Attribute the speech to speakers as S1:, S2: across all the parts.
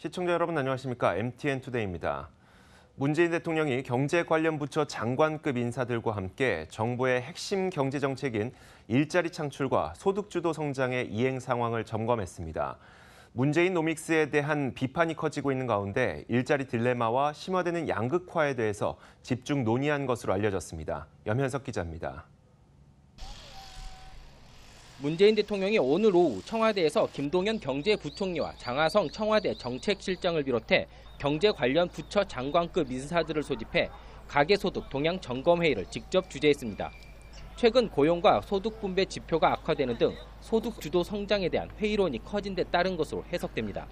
S1: 시청자 여러분 안녕하십니까? MTN투데이입니다. 문재인 대통령이 경제 관련 부처 장관급 인사들과 함께 정부의 핵심 경제 정책인 일자리 창출과 소득주도 성장의 이행 상황을 점검했습니다. 문재인 노믹스에 대한 비판이 커지고 있는 가운데 일자리 딜레마와 심화되는 양극화에 대해서 집중 논의한 것으로 알려졌습니다. 염현석 기자입니다.
S2: 문재인 대통령이 오늘 오후 청와대에서 김동연 경제부총리와 장하성 청와대 정책실장을 비롯해 경제 관련 부처 장관급 인사들을 소집해 가계소득 동향 점검회의를 직접 주재했습니다. 최근 고용과 소득 분배 지표가 악화되는 등 소득 주도 성장에 대한 회의론이 커진 데 따른 것으로 해석됩니다.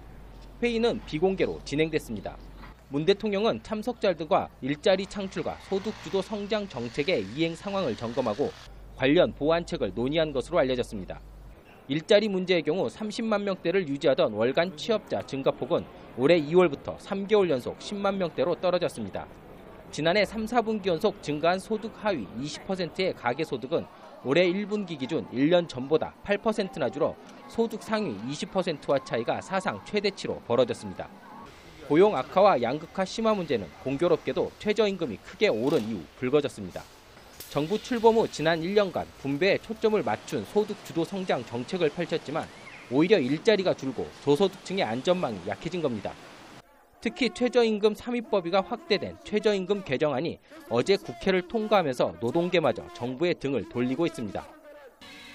S2: 회의는 비공개로 진행됐습니다. 문 대통령은 참석자들과 일자리 창출과 소득 주도 성장 정책의 이행 상황을 점검하고 관련 보완책을 논의한 것으로 알려졌습니다. 일자리 문제의 경우 30만 명대를 유지하던 월간 취업자 증가폭은 올해 2월부터 3개월 연속 10만 명대로 떨어졌습니다. 지난해 3, 4분기 연속 증가한 소득 하위 20%의 가계소득은 올해 1분기 기준 1년 전보다 8%나 줄어 소득 상위 20%와 차이가 사상 최대치로 벌어졌습니다. 고용 악화와 양극화 심화 문제는 공교롭게도 최저임금이 크게 오른 이후 불거졌습니다. 정부 출범 후 지난 1년간 분배에 초점을 맞춘 소득 주도 성장 정책을 펼쳤지만 오히려 일자리가 줄고 저소득층의 안전망이 약해진 겁니다. 특히 최저임금 3위법위가 확대된 최저임금 개정안이 어제 국회를 통과하면서 노동계마저 정부의 등을 돌리고 있습니다.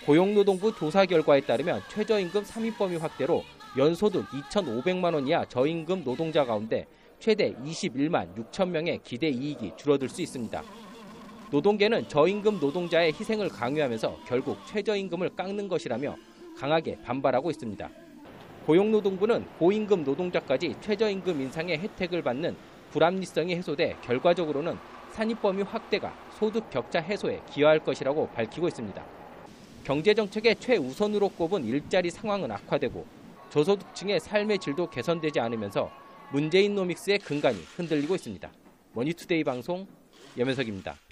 S2: 고용노동부 조사 결과에 따르면 최저임금 3위법위 확대로 연소득 2,500만 원 이하 저임금 노동자 가운데 최대 21만 6천 명의 기대 이익이 줄어들 수 있습니다. 노동계는 저임금 노동자의 희생을 강요하면서 결국 최저임금을 깎는 것이라며 강하게 반발하고 있습니다. 고용노동부는 고임금 노동자까지 최저임금 인상의 혜택을 받는 불합리성이 해소돼 결과적으로는 산입범위 확대가 소득 격차 해소에 기여할 것이라고 밝히고 있습니다. 경제정책의 최우선으로 꼽은 일자리 상황은 악화되고 저소득층의 삶의 질도 개선되지 않으면서 문재인 노믹스의 근간이 흔들리고 있습니다. 머니투데이 방송 염현석입니다.